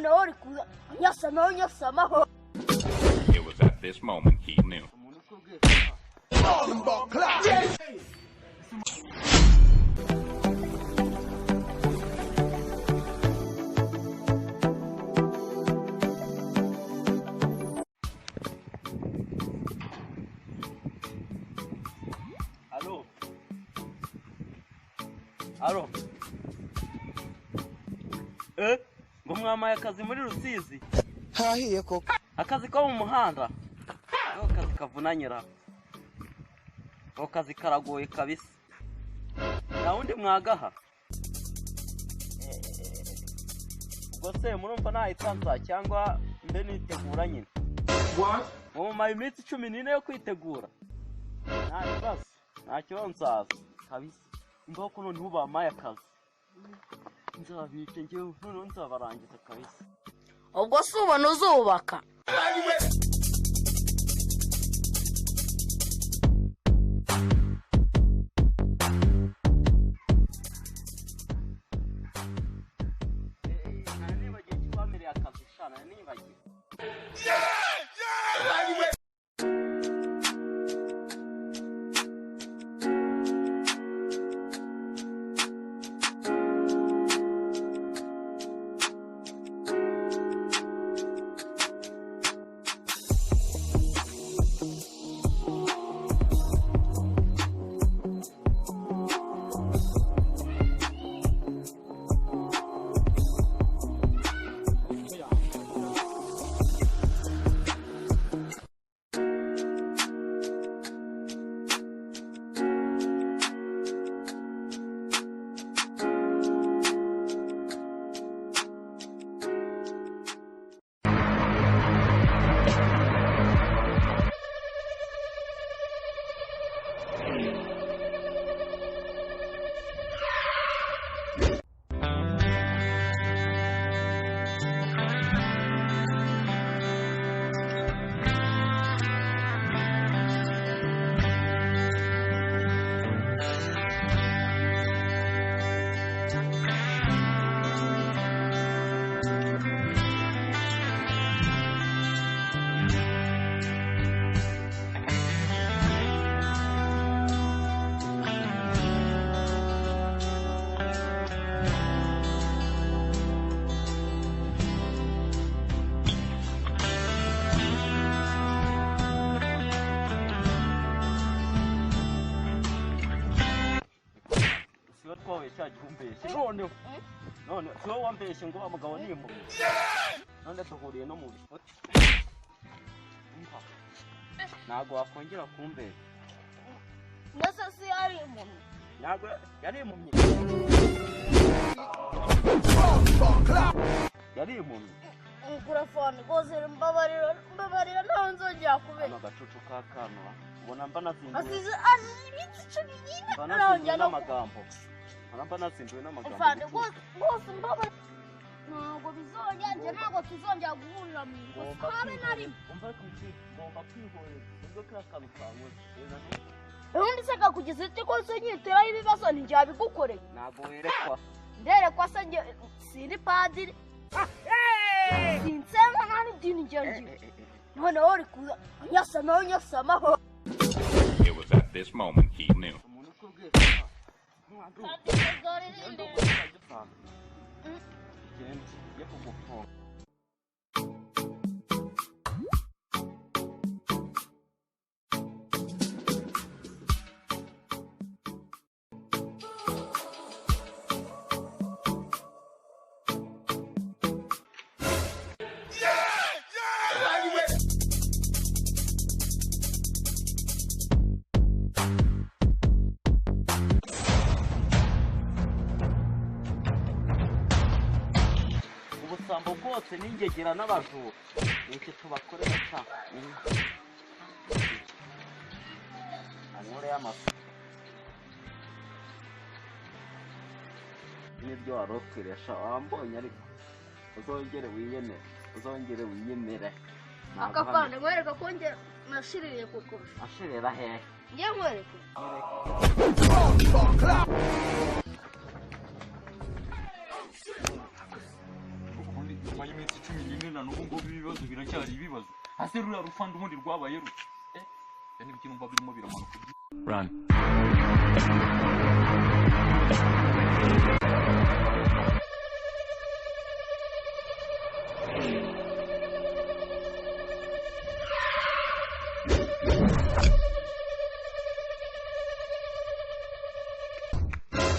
none uri kuza unyasamaho. It was at this moment he knew. Alo. Ngo mwamaye akazi muri Rusizi. Hahiye koko. Akazi ko mu muhanda. Akazi kavunanyira. Akazi karagoye kabisa. Na wundi mwagaha. Ubwo se murumva nayitanza cyangwa mbe nitegura nyine. What? Mu iminsi 14 yo kwitegura. Nta kibazo. Nta kibazo nzaza kabisa. Imbaho ko none ubamaye akazi. Nzabice ngewe none nzabarangiza kabisa. Ubwo se ubona uzubaka. None so wambeshe ngo amugabo ni imbuga. None duhuriye no mu bifoti. Nago wakongera kumbera. Ndasa si ari impumyi. Nago yari impumyi. Yari impumyi. Mikrofone goze mbabarira nta nzongera kubera. Amagacucu kakano. Ubona mba nazinduye. Asize ibiti cy'ibinini. Nazinduye n'amagambo. Aramba nazinduye n'amagambo. Ufande gose mbabarira. Ntabwo bizongera nje ntabwo tuzongera guhurira mu ngo kabe nari. Umva kuki ngomba kwihorera. Ubwo kakano kawe. Ubundi se kakugize ite ko se nyitera ibibazo njya bigukoreye. Ntabwo werekwa. Nderekwa se nje siri padiri. Sinsema nani dini njye. None uri kuza unyasamaho. It was at this moment he knew. Ubusambo bwose n'ingegera n'abajura nicyo tubakorera cya Anore y'amafu nibyo warokwiresha wambonye ariko uzongere wiyemere Akafande nkwereka ko nje nashiririye kuko ashirira hehe ngiye nkwereka nyuma y'iminsi 14 na n'ubu ngo ibibazo biracyari ibibazo hase rura rufanda umundi rwabaye ru yani bikintu mba birimo biramanuka run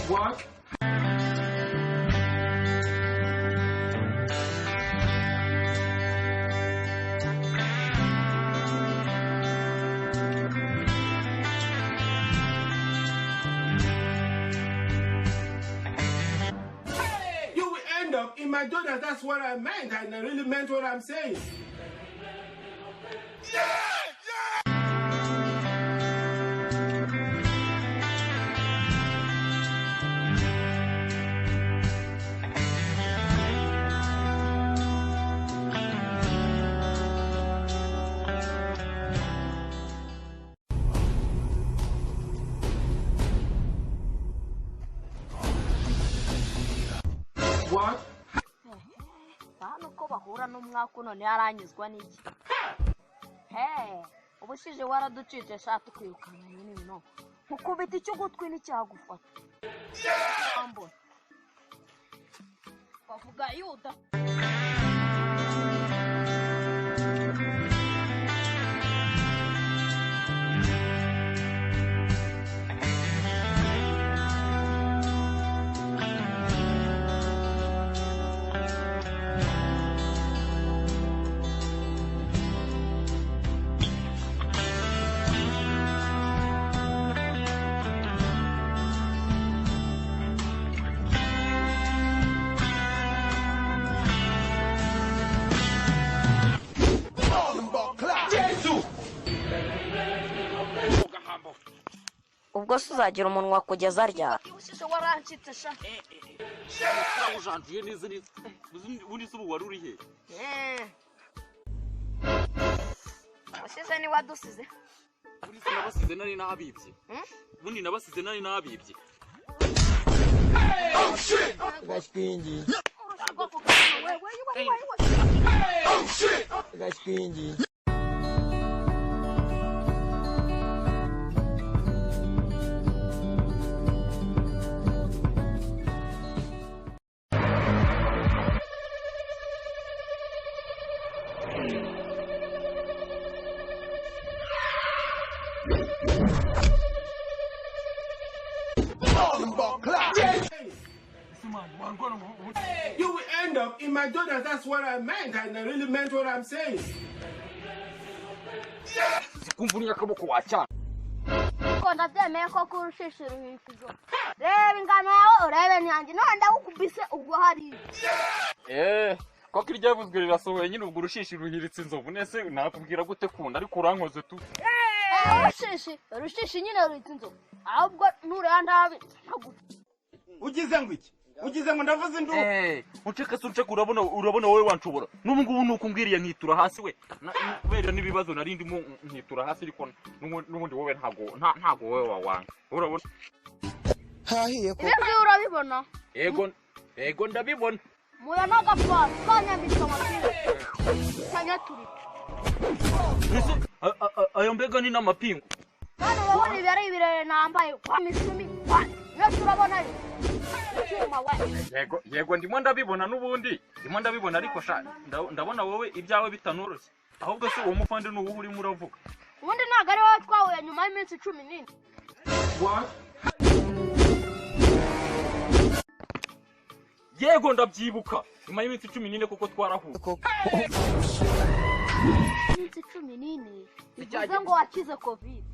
What? You will end up in my daughter. That's what I meant. I really meant what I'm saying. What? Hano ko bahura n'umwaka none yaranyuzwa n'iki ubushize waraducitse shatu kwirukana nyine no mukubita icyo gutwi n'icyagufata ambona bavuga Yuda ubwo suzagira umunwa kugeza ryari ubushize warancitse sha ujanjiye neza neza ubundi subu waruri he ubushize ni wadusize ubundi nabasize nari nabibye ubundi nabasize nari nabibye Oh shit! Gashwingi. Oh shit! Gashwingi. You will end up in my daughter. That's what I meant. I really meant what I'm saying. Sikumvunya kaboko wacha. Ko ndabyemeye ko kurushishira ibifizo. Reba ingano yawe urebe nyange none ndagukubise ubwo hari. Ko kiryavuzwe rirasohoye nyine ubwo urushishira uhiritse inzovu nese nakubwira gute kunda ariko urankoze tu. Rushishi nyine ruritse inzovu. Ahubwo nuranda ntaguta. Ugize ngo iki? Ugize ngo ndavuze indu. Unceka sunceka urabona wowe wanshobora. Nubu ngubu nuko umbwiriye nkitura hasi we. Kubera nibibazo nari ndimo nkitura hasi ariko nubundi wowe ntago wowe wawanga. Urabona? Hahiye ko. Ibi urabibona? Ego ndabibona. Muya nagapfa kanyambitse amapingu. Kanyaturi. Ayo mbega ni namapingu. Kandi urabona ibiri ibirere nambaye kwa misumi. Yesu urabona ari. Yego ndimo ndabibona nubundi ndimo ndabibona ariko sha ndabona wowe ibyawe bitanoroshye ahubwo se uwo mufande n'ubu uri muravuga ubundi ntago ari wowe twahuye nyuma y'iminsi 14 What? Yego ndabyibuka nyuma y'iminsi 14 kuko twarahuye iminsi 14 bivuze ngo wakize covid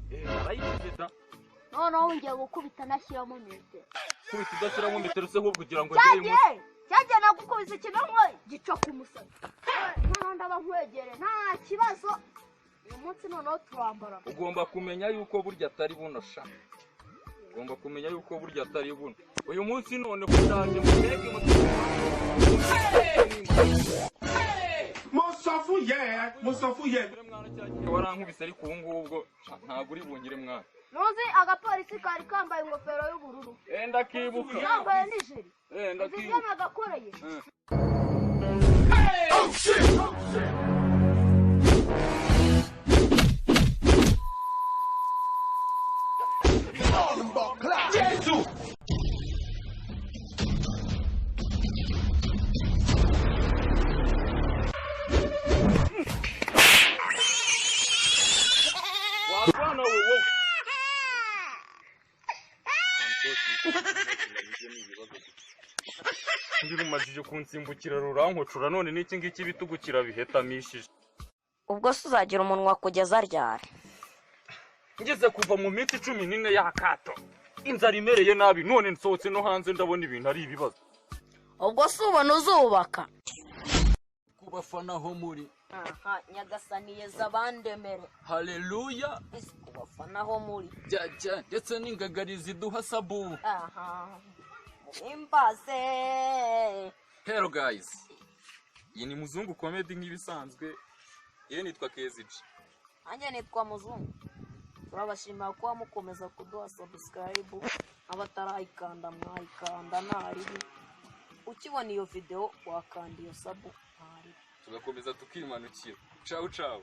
arayikize da noneho ngiye gukubita nashyiramo metero kubita udashyiramo metero se ahubwo kugira ngo cyajye nagukubise ikinonko gica ku musatsi noneho ndaba nkwegere nta kibazo uyu munsi noneho turambara ugomba kumenya yuko burya atari buno sha ugomba kumenya yuko burya atari buno uyu munsi none kutaje mu mbege Musafuye. warankubise ariko ubu ngubwo ntabwo uri bungire mwana nuzi agapolisi kari kambaye ingofero y'ubururu ndakibuka yambaye nijeri ndakibuka nagakoreye wabashije kunsimbukira rurankocura none n'iki ngiki ibitugu kirabihetamishije. ubwo se uzagira umunwa kugeza ryari? Ngeze kuva mu minsi 14 y'akato. Inzara imereye nabi none nsohotse no hanze ndabona ibintu ari ibibazo. ubwo se ubona uzubaka? kubafana ho muri. aha nyagasani yeza bandemere. Haleluya. kubafana ho muri. Jya ndetse n'ingagarizi duha sabu. aha imbaze. Hello guys. Iyi ni Muzungu Comedy nk'ibisanzwe. Ye nitwa KZG. Anje nitwa Muzungu. Turabashimira ko mukomeza kuduha subscribe. Abatarayikanda mwayikanda naribi. Ukibona iyo video wakanda iyo sub naribi. Tugakomeza tukimanukira. Ciao ciao.